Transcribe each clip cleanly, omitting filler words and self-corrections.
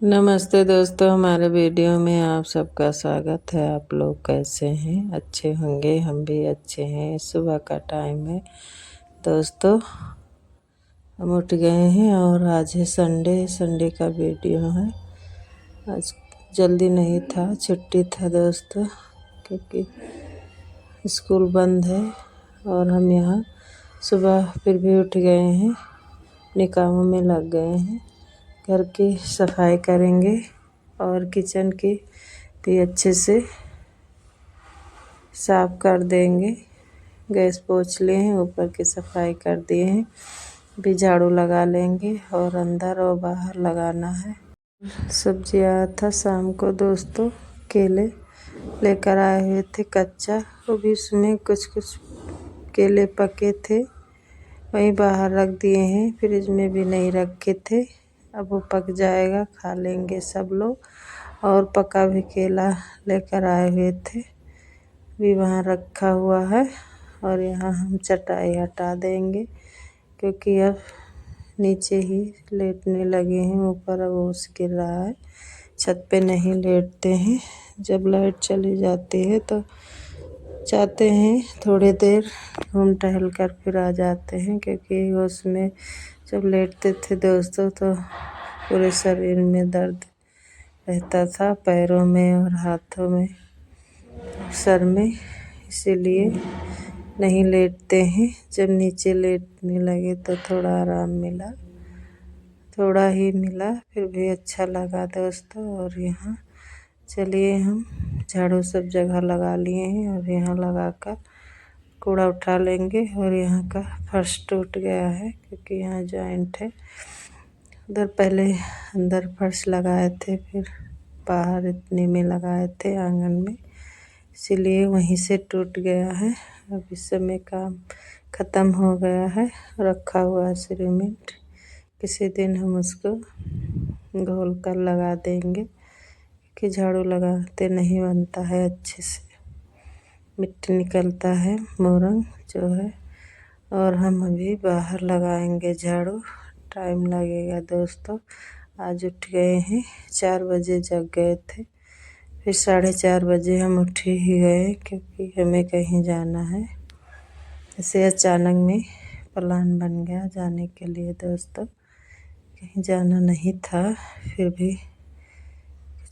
नमस्ते दोस्तों, हमारे वीडियो में आप सबका स्वागत है। आप लोग कैसे हैं? अच्छे होंगे, हम भी अच्छे हैं। सुबह का टाइम है दोस्तों, हम उठ गए हैं और आज है संडे का वीडियो है। आज जल्दी नहीं था, छुट्टी था दोस्तों, क्योंकि स्कूल बंद है और हम यहाँ सुबह फिर भी उठ गए हैं, अपने कामों में लग गए हैं। घर की सफाई करेंगे और किचन की भी अच्छे से साफ कर देंगे। गैस पोंछ लिए हैं, ऊपर की सफाई कर दिए हैं, भी झाड़ू लगा लेंगे और अंदर और बाहर लगाना है। सब्जी आया था शाम को दोस्तों, केले लेकर आए हुए थे कच्चा, वो भी उसमें कुछ केले पके थे, वहीं बाहर रख दिए हैं। फ्रिज में भी नहीं रखे थे, अब वो पक जाएगा, खा लेंगे सब लोग। और पका भी केला लेकर आए हुए थे, भी वहाँ रखा हुआ है। और यहाँ हम चटाई हटा देंगे, क्योंकि अब नीचे ही लेटने लगे हैं, ऊपर अब ओस गिर रहा है। छत पे नहीं लेटते हैं, जब लाइट चली जाती है तो चाहते हैं थोड़ी देर घूम टहल कर फिर आ जाते हैं, क्योंकि उसमें जब लेटते थे दोस्तों तो पूरे शरीर में दर्द रहता था, पैरों में और हाथों में, सर में, इसीलिए नहीं लेटते हैं। जब नीचे लेटने लगे तो थोड़ा आराम मिला, थोड़ा ही मिला, फिर भी अच्छा लगा दोस्तों। और यहाँ चलिए हम झाड़ू सब जगह लगा लिए हैं और यहाँ लगाकर कूड़ा उठा लेंगे। और यहाँ का फर्श टूट गया है, क्योंकि यहाँ जॉइंट है। उधर पहले अंदर फर्श लगाए थे, फिर बाहर इतने में लगाए थे आंगन में, इसीलिए वहीं से टूट गया है। अब इस समय काम ख़त्म हो गया है, रखा हुआ है सीमेंट। किसी दिन हम उसको घोल कर लगा देंगे, कि झाड़ू लगाते नहीं बनता है अच्छे से, मिट्टी निकलता है, मोरंग जो है। और हम अभी बाहर लगाएंगे झाड़ू, टाइम लगेगा दोस्तों। आज उठ गए हैं, 4 बजे जग गए थे, फिर 4:30 बजे हम उठ ही गए, क्योंकि हमें कहीं जाना है। ऐसे अचानक में प्लान बन गया जाने के लिए दोस्तों, कहीं जाना नहीं था, फिर भी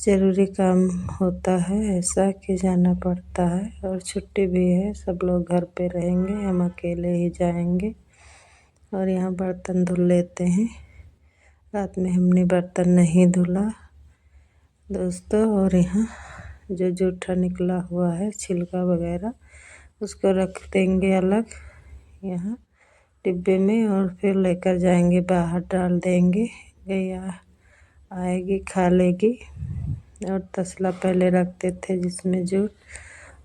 ज़रूरी काम होता है ऐसा कि जाना पड़ता है। और छुट्टी भी है, सब लोग घर पे रहेंगे, हम अकेले ही जाएंगे। और यहाँ बर्तन धुल लेते हैं, रात में हमने बर्तन नहीं धुला दोस्तों। और यहाँ जो जूठा निकला हुआ है, छिलका वगैरह, उसको रख देंगे अलग यहाँ डिब्बे में, और फिर लेकर जाएंगे बाहर डाल देंगे। गैया आएगी, खा लेगी। और तसला पहले रखते थे जिसमें जो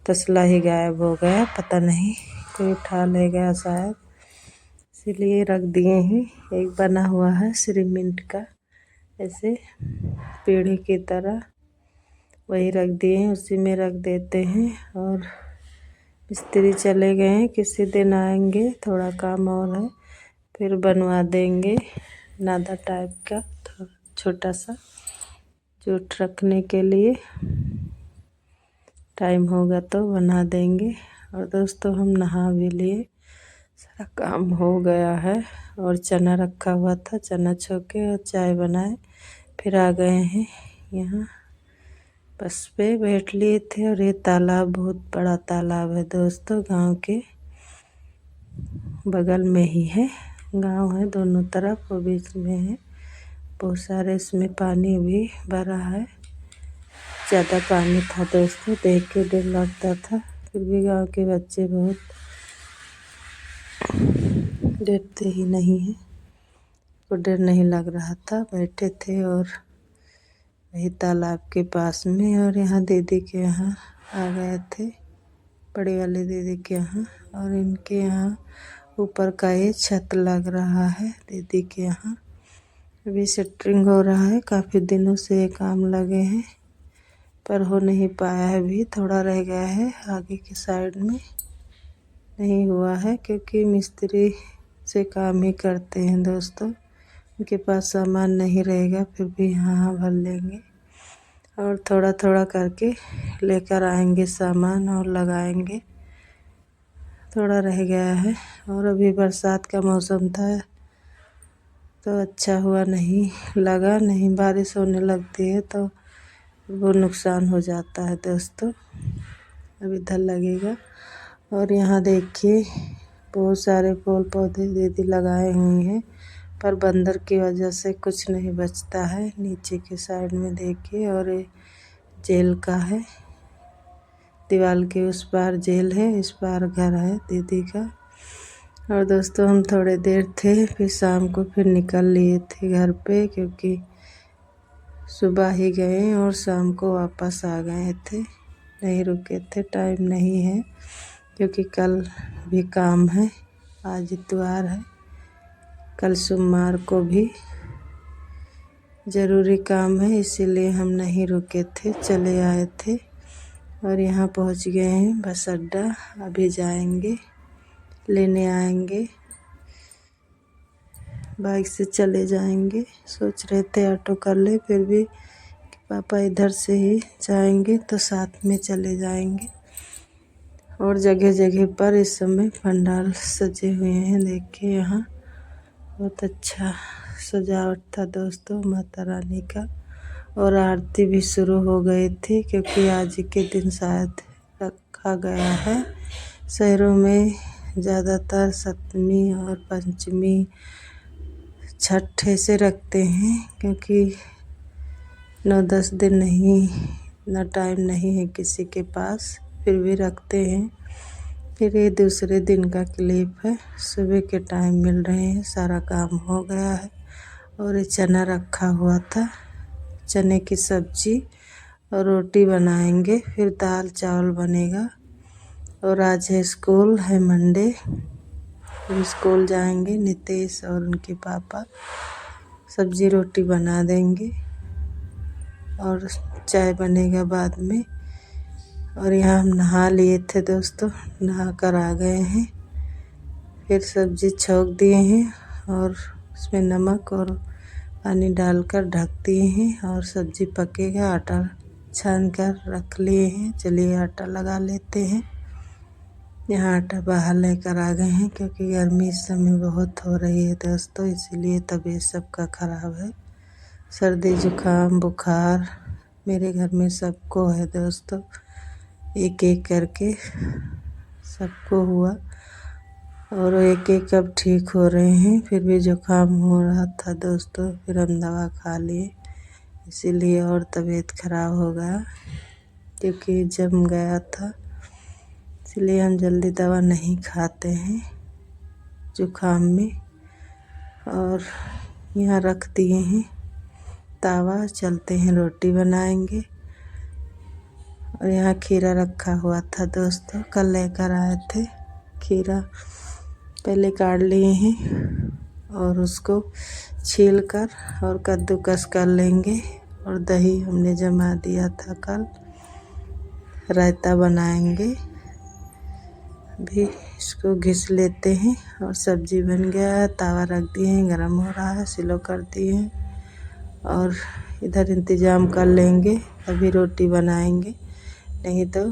तसला ही गायब हो गया, पता नहीं कोई उठा ले गया शायद, इसीलिए रख दिए हैं। एक बना हुआ है सीमेंट का, ऐसे पीढ़ी की तरह, वही रख दिए हैं, उसी में रख देते हैं। और मिस्त्री चले गए हैं, किसी दिन आएंगे, थोड़ा काम और है, फिर बनवा देंगे नादा टाइप का छोटा सा जूठ रखने के लिए। टाइम होगा तो बना देंगे। और दोस्तों हम नहा भी लिए, सारा काम हो गया है। और चना रखा हुआ था, चना छोके और चाय बनाए, फिर आ गए हैं यहाँ बस पे बैठ लिए थे। और ये तालाब बहुत बड़ा तालाब है दोस्तों, गांव के बगल में ही है, गांव है दोनों तरफ, वो बीच में है। बहुत सारे इसमें पानी भी भरा है, ज़्यादा पानी था दोस्तों, देख के डर लगता था, फिर भी गांव के बच्चे बहुत डरते ही नहीं हैं, को डर नहीं लग रहा था, बैठे थे और वही तालाब के पास में। और यहाँ दीदी के यहाँ आ गए थे, बड़ी वाली दीदी के यहाँ, और इनके यहाँ ऊपर का ये छत लग रहा है दीदी के यहाँ, अभी सेंटरिंग हो रहा है। काफ़ी दिनों से ये काम लगे हैं, पर हो नहीं पाया है, अभी थोड़ा रह गया है, आगे की साइड में नहीं हुआ है, क्योंकि मिस्त्री से काम ही करते हैं दोस्तों, उनके पास सामान नहीं रहेगा फिर भी यहाँ भर लेंगे और थोड़ा थोड़ा करके लेकर आएंगे सामान और लगाएंगे। थोड़ा रह गया है और अभी बरसात का मौसम था तो अच्छा हुआ नहीं लगा, नहीं बारिश होने लगती है तो वो नुकसान हो जाता है दोस्तों। अब इधर लगेगा और यहाँ देखिए बहुत सारे फूल पौधे दीदी लगाए हुए हैं पर बंदर की वजह से कुछ नहीं बचता है। नीचे के साइड में देखिए और ये जेल का है, दीवार के उस पार जेल है, इस पार घर है दीदी का। और दोस्तों हम थोड़े देर थे फिर शाम को फिर निकल लिए थे घर पे, क्योंकि सुबह ही गए और शाम को वापस आ गए थे, नहीं रुके थे, टाइम नहीं है क्योंकि कल भी काम है। आज इतवार है, कल सोमवार को भी ज़रूरी काम है, इसीलिए हम नहीं रुके थे, चले आए थे। और यहाँ पहुँच गए हैं बस अड्डा, अभी जाएंगे लेने आएंगे, बाइक से चले जाएंगे। सोच रहे थे ऑटो कर ले, फिर भी पापा इधर से ही जाएंगे तो साथ में चले जाएंगे। और जगह जगह पर इस समय पंडाल सजे हुए हैं, देखिए यहाँ बहुत अच्छा सजावट था दोस्तों माता रानी का। और आरती भी शुरू हो गई थी क्योंकि आज के दिन शायद रखा गया है। शहरों में ज़्यादातर सप्तमी और पंचमी छठ ऐसे रखते हैं, क्योंकि 9-10 दिन नहीं, इतना टाइम नहीं है किसी के पास, फिर भी रखते हैं। फिर ये दूसरे दिन का क्लिप है, सुबह के टाइम मिल रहे हैं, सारा काम हो गया है। और ये चना रखा हुआ था, चने की सब्जी और रोटी बनाएंगे, फिर दाल चावल बनेगा। और आज है स्कूल है मंडे, फिर स्कूल जाएंगे नितेश और उनके पापा, सब्जी रोटी बना देंगे और चाय बनेगा बाद में। और यहाँ हम नहा लिए थे दोस्तों, नहा कर आ गए हैं। फिर सब्जी छौंक दिए हैं और उसमें नमक और पानी डालकर ढक दिए हैं और सब्जी पकेगा। आटा छान कर रख लिए हैं, चलिए आटा लगा लेते हैं। यहाँ आटा बाहर लेकर आ गए हैं क्योंकि गर्मी इस समय बहुत हो रही है दोस्तों, इसीलिए तबीयत सबका ख़राब है, सर्दी जुकाम बुखार मेरे घर में सबको है दोस्तों, एक एक करके सबको हुआ। और एक एक अब ठीक हो रहे हैं, फिर भी जुकाम हो रहा था दोस्तों, फिर हम दवा खा लिए, इसीलिए और तबीयत ख़राब हो गया क्योंकि जम गया था, इसलिए हम जल्दी दवा नहीं खाते हैं जुकाम में। और यहाँ रख दिए हैं तावा, चलते हैं रोटी बनाएंगे। और यहाँ खीरा रखा हुआ था दोस्तों, कल लेकर आए थे खीरा, पहले काट लिए हैं और उसको छील कर और कद्दूकस कर लेंगे। और दही हमने जमा दिया था कल, रायता बनाएंगे, भी इसको घिस लेते हैं। और सब्जी बन गया है, तावा रख दिए हैं, गरम हो रहा है, स्लो कर दिए हैं और इधर इंतज़ाम कर लेंगे, अभी रोटी बनाएंगे, नहीं तो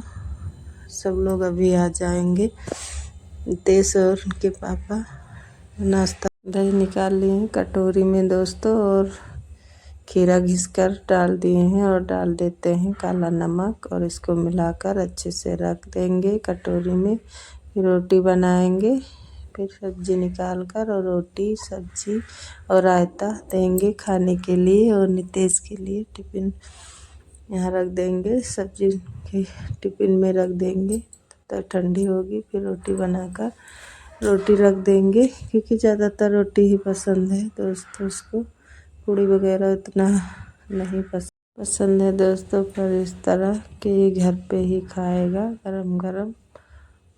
सब लोग अभी आ जाएंगे। तेज और उनके पापा नाश्ता दही निकाल लिए हैं कटोरी में दोस्तों, और खीरा घिस कर डाल दिए हैं और डाल देते हैं काला नमक और इसको मिलाकर अच्छे से रख देंगे कटोरी में। फिर रोटी बनाएंगे, फिर सब्जी निकाल कर और रोटी सब्जी और रायता देंगे खाने के लिए। और नितेश के लिए टिफ़िन यहाँ रख देंगे, सब्जी के टिफ़िन में रख देंगे, तब तक ठंडी होगी। फिर रोटी बनाकर रोटी रख देंगे क्योंकि ज़्यादातर रोटी ही पसंद है दोस्तों, उसको पूड़ी वगैरह इतना नहीं पसंद है दोस्तों, पर इस तरह के घर पे ही खाएगा गरम गरम।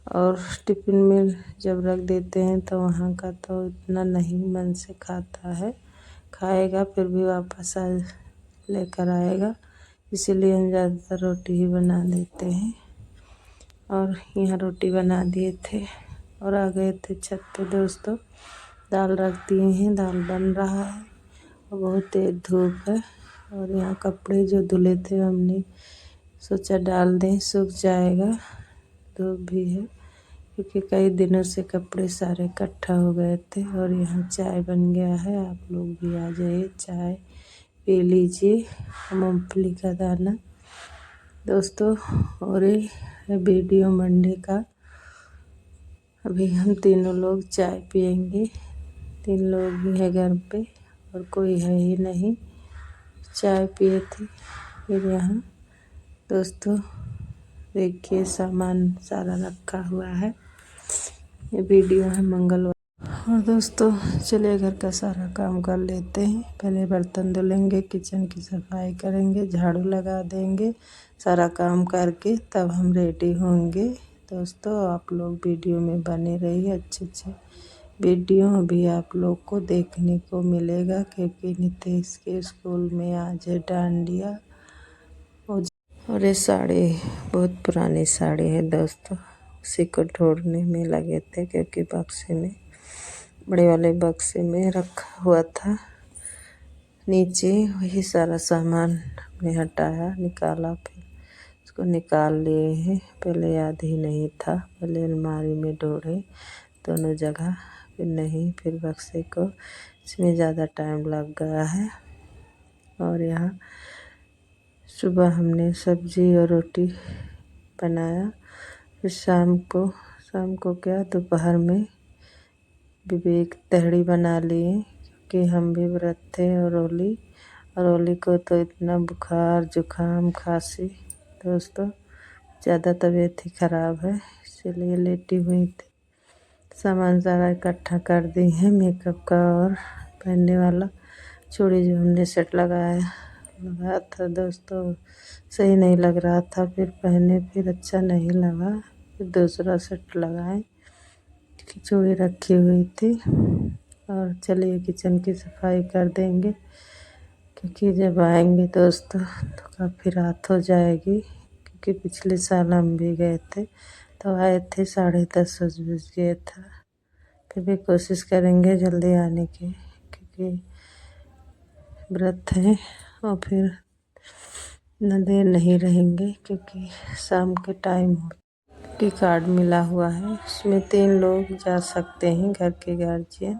और टिफ़िन में जब रख देते हैं तो वहाँ का तो इतना नहीं मन से खाता है, खाएगा फिर भी वापस आ लेकर आएगा, इसीलिए हम ज़्यादातर रोटी ही बना देते हैं। और यहाँ रोटी बना दिए थे और आ गए थे छत पे दोस्तों, दाल रख दिए हैं, दाल बन रहा है। बहुत तेज धूप है। और यहाँ कपड़े जो धुले थे हमने सोचा डाल दें, सूख जाएगा। धूप भी है क्योंकि कई दिनों से कपड़े सारे इकट्ठा हो गए थे। और यहाँ चाय बन गया है, आप लोग भी आ जाइए, चाय पी लीजिए। मूंगफली का दाना दोस्तों। और ये वीडियो मंडे का। अभी हम तीनों लोग चाय पियेंगे। 3 लोग ही है घर पे और कोई है ही नहीं। चाय पिए थे। फिर यहाँ दोस्तों देखिए सामान सारा रखा हुआ है। ये वीडियो है मंगलवार। और दोस्तों चलिए घर का सारा काम कर लेते हैं। पहले बर्तन धुलेंगे, किचन की सफाई करेंगे, झाड़ू लगा देंगे। सारा काम करके तब हम रेडी होंगे। दोस्तों आप लोग वीडियो में बने रहिए। अच्छे वीडियो अभी आप लोग को देखने को मिलेगा क्योंकि नितेश के स्कूल में आज है डांडिया। और ये साड़ी बहुत पुरानी साड़ी है दोस्तों। उसी को ढूंढने में लगे थे क्योंकि बक्से में, बड़े वाले बक्से में रखा हुआ था नीचे। वही सारा सामान हमने हटाया, निकाला, फिर उसको निकाल लिए हैं। पहले याद ही नहीं था, पहले अलमारी में ढूंढे दोनों जगह, फिर नहीं, फिर बक्से को। इसमें ज़्यादा टाइम लग गया है। और यहाँ सुबह हमने सब्जी और रोटी बनाया। फिर शाम को क्या, दोपहर में विवेक तहड़ी बना लिए क्योंकि हम भी व्रत थे। और ओली को तो इतना बुखार जुकाम खांसी दोस्तों, ज़्यादा तबीयत ही ख़राब है, इसलिए लेटी हुई थी। सामान सारा इकट्ठा कर दी है, मेकअप का और पहनने वाला चूड़ी जो हमने सेट लगाया था दोस्तों, सही नहीं लग रहा था। फिर पहने, फिर अच्छा नहीं लगा, फिर दूसरा सेट लगाए। चूड़ी रखी हुई थी। और चलिए किचन की सफाई कर देंगे क्योंकि जब आएंगे दोस्तों तो काफ़ी रात हो जाएगी। क्योंकि पिछले साल हम भी गए थे तो आए थे 10:30 बज गया था। फिर भी कोशिश करेंगे जल्दी आने की क्योंकि व्रत है। और फिर न देर नहीं रहेंगे क्योंकि शाम के टाइम की कार्ड मिला हुआ है, उसमें 3 लोग जा सकते हैं घर के गार्जियन।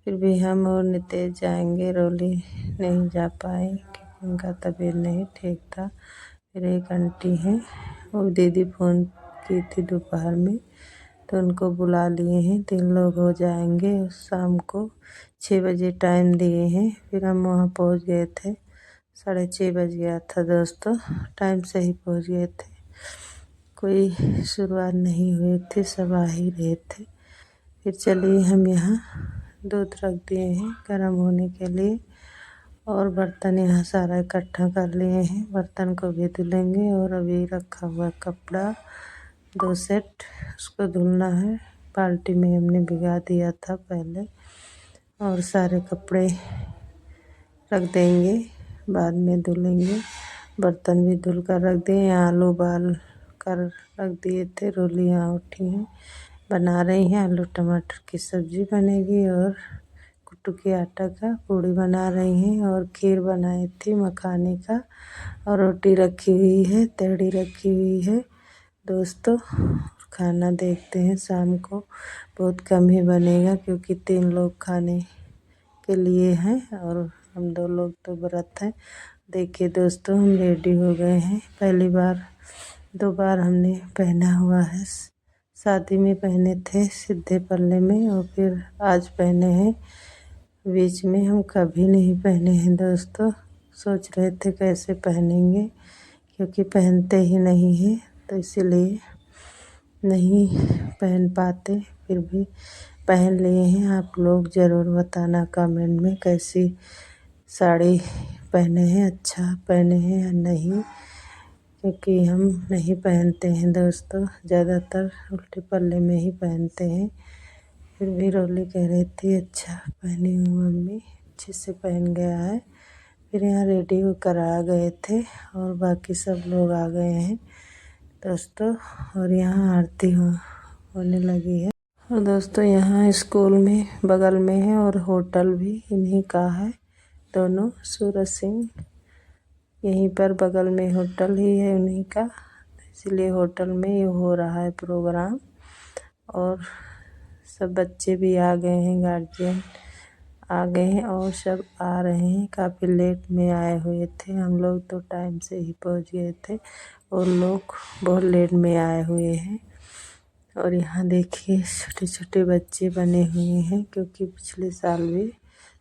फिर भी हम और नितेश जाएंगे, रोली नहीं जा पाए क्योंकि उनका तबीयत नहीं ठीक था। फिर एक आंटी हैं, वो दीदी फ़ोन की थी दोपहर में तो उनको बुला लिए हैं। 3 लोग हो जाएंगे। शाम को 6 बजे टाइम दिए हैं। फिर हम वहाँ पहुँच गए थे, 6:30 बज गया था दोस्तों। टाइम से ही पहुँच गए थे, कोई शुरुआत नहीं हुई थी, सब आ ही रहे थे। फिर चलिए हम यहाँ दूध रख दिए हैं गर्म होने के लिए। और बर्तन यहाँ सारा इकट्ठा कर लिए हैं, बर्तन को भी धुलेंगे। और अभी रखा हुआ कपड़ा 2 सेट, उसको धुलना है। बाल्टी में हमने भिगा दिया था पहले। और सारे कपड़े रख देंगे, बाद में धुलेंगे। बर्तन भी धुल कर रख दिए। आलू उबाल कर रख दिए थे। रोली यहाँ उठी हैं, बना रही हैं। आलू टमाटर की सब्ज़ी बनेगी और कुट्टू के आटा का पूड़ी बना रही हैं। और खीर बनाई थी मखाने का। और रोटी रखी हुई है, तहड़ी रखी हुई है दोस्तों। खाना देखते हैं शाम को, बहुत कम ही बनेगा क्योंकि 3 लोग खाने के लिए हैं और हम 2 लोग तो व्रत हैं। देखिए दोस्तों हम रेडी हो गए हैं। पहली बार 2 बार हमने पहना हुआ है। शादी में पहने थे सीधे पल्ले में और फिर आज पहने हैं बीच में। हम कभी नहीं पहने हैं दोस्तों, सोच रहे थे कैसे पहनेंगे क्योंकि पहनते ही नहीं हैं तो इसीलिए नहीं पहन पाते। फिर भी पहन लिए हैं। आप लोग ज़रूर बताना कमेंट में कैसी साड़ी पहने हैं, अच्छा पहने हैं या नहीं, क्योंकि हम नहीं पहनते हैं दोस्तों, ज़्यादातर उल्टे पल्ले में ही पहनते हैं। फिर भी रोली कह रही थी अच्छा पहनी हूँ मम्मी, अच्छे से पहन गया है। फिर यहाँ रेडी होकर आ गए थे और बाकी सब लोग आ गए हैं दोस्तों। और यहाँ आरती होने लगी है। और दोस्तों यहाँ स्कूल में बगल में है और होटल भी इन्हीं का है। दोनों सूरज सिंह। यहीं पर बगल में होटल ही है उन्हीं का, इसलिए होटल में ये हो रहा है प्रोग्राम। और सब बच्चे भी आ गए हैं, गार्जियन आ गए हैं और सब आ रहे हैं। काफ़ी लेट में आए हुए थे, हम लोग तो टाइम से ही पहुंच गए थे और लोग बहुत लेट में आए हुए हैं। और यहाँ देखिए छोटे छोटे बच्चे बने हुए हैं, क्योंकि पिछले साल भी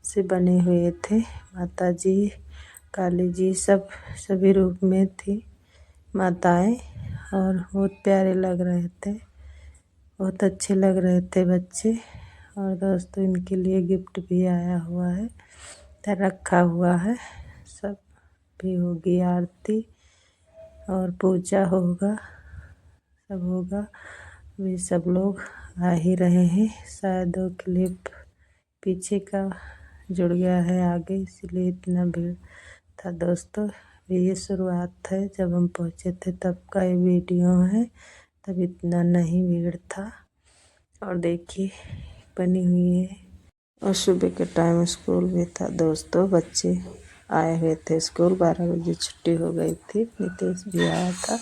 से बने हुए थे। माता जी, काली जी सब सभी रूप में थी माताएं, और बहुत प्यारे लग रहे थे, बहुत अच्छे लग रहे थे बच्चे। और दोस्तों इनके लिए गिफ्ट भी आया हुआ है, रखा हुआ है। सब भी होगी आरती और पूजा होगा, सब होगा। वे सब लोग आ ही रहे हैं, शायद वो क्लिप पीछे का जुड़ गया है आगे, इसलिए इतना भीड़ था दोस्तों। ये शुरुआत है, जब हम पहुँचे थे तब का ये वीडियो है, तब इतना नहीं भीड़ था। और देखिए बनी हुई है। और सुबह के टाइम स्कूल भी था दोस्तों, बच्चे आए हुए थे स्कूल। 12 बजे छुट्टी हो गई थी। नितेश भी आया था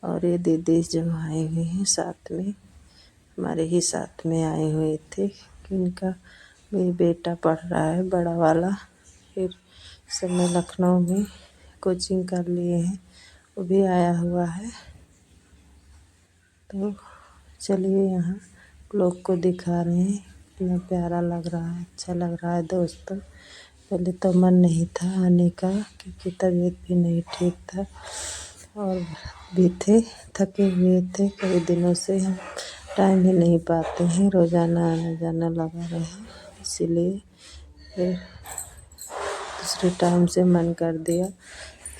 और ये दीदी जो आए हुए हैं साथ में, हमारे ही साथ में आए हुए थे, कि उनका मेरी बेटा पढ़ रहा है बड़ा वाला। फिर सब में लखनऊ में कोचिंग कर लिए हैं, वो भी आया हुआ है। तो चलिए यहाँ लोग को दिखा रहे हैं, इतना प्यारा लग रहा है, अच्छा लग रहा है दोस्तों। पहले तो मन नहीं था आने का, क्योंकि तबीयत भी नहीं ठीक था और भी थे, थके हुए थे। कई दिनों से हम टाइम ही नहीं पाते हैं, रोज़ाना आना जाना लगा रहे, इसीलिए फिर दूसरे टाइम से मन कर दिया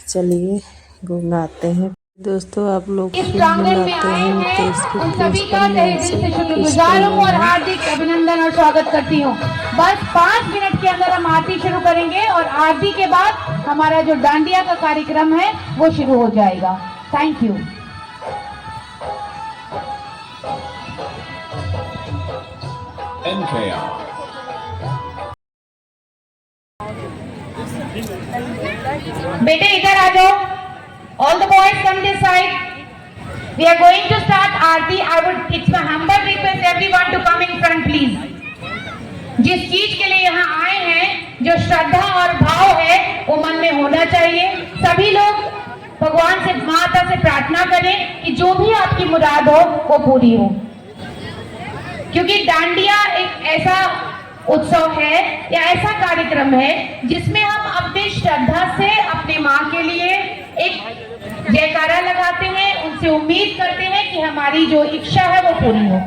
चलिए घूम आते हैं। दोस्तों आप लोग इस प्रांगण में आए हैं उन सभी का तहे दिल से शुक्रगुजार हूँ और हार्दिक अभिनंदन और स्वागत करती हूँ। बस 5 मिनट के अंदर हम आरती शुरू करेंगे और आरती के बाद हमारा जो डांडिया का कार्यक्रम है वो शुरू हो जाएगा। Thank you. बेटे इधर आ जाओ। All the boys come this side. We are going to start Aarti. It's my humble request everyone to come in front please. जिस चीज के लिए यहाँ आए हैं, जो श्रद्धा और भाव है वो मन में होना चाहिए। सभी लोग भगवान से, माता से प्रार्थना करें कि जो भी आपकी मुराद हो वो पूरी हो, क्योंकि डांडिया एक ऐसा उत्सव है या ऐसा कार्यक्रम है जिसमें हम अपनी श्रद्धा से अपनी माँ के लिए एक जयकारा लगाते हैं, उनसे उम्मीद करते हैं कि हमारी जो इच्छा है वो पूरी हो।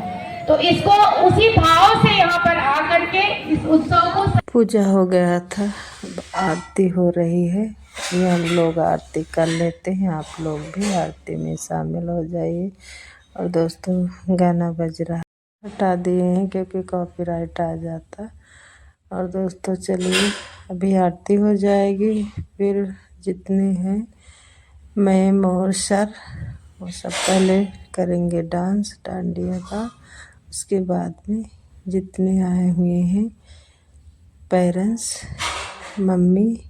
तो इसको उसी भाव से यहाँ पर आकर के इस उत्सव को पूजा हो गया था, आरती हो रही है। ये हम लोग आरती कर लेते हैं, आप लोग भी आरती में शामिल हो जाइए। और दोस्तों गाना बज रहा है, हटा दिए हैं क्योंकि कॉपीराइट आ जाता। और दोस्तों चलिए अभी आरती हो जाएगी, फिर जितने हैं मैम और सर वो सब पहले करेंगे डांस डांडिया का, उसके बाद में जितने आए हुए हैं पेरेंट्स मम्मी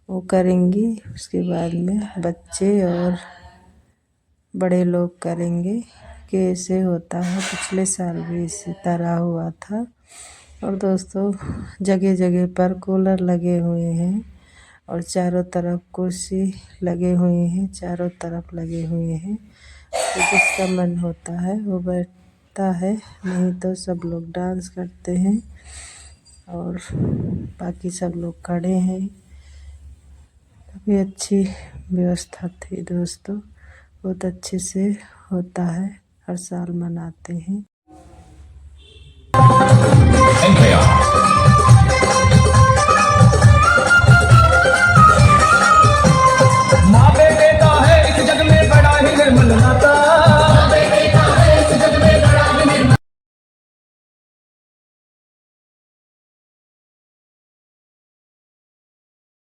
वो करेंगी, उसके बाद में बच्चे और बड़े लोग करेंगे। कैसे होता है, पिछले साल भी इसी तरह हुआ था। और दोस्तों जगह जगह पर कूलर लगे हुए हैं और चारों तरफ कुर्सी लगे हुए हैं, चारों तरफ लगे हुए हैं। तो जिसका मन होता है वो बैठता है, नहीं तो सब लोग डांस करते हैं और बाकी सब लोग खड़े हैं। काफ़ी अच्छी व्यवस्था थी दोस्तों, बहुत अच्छे से होता है, हर साल मनाते हैं।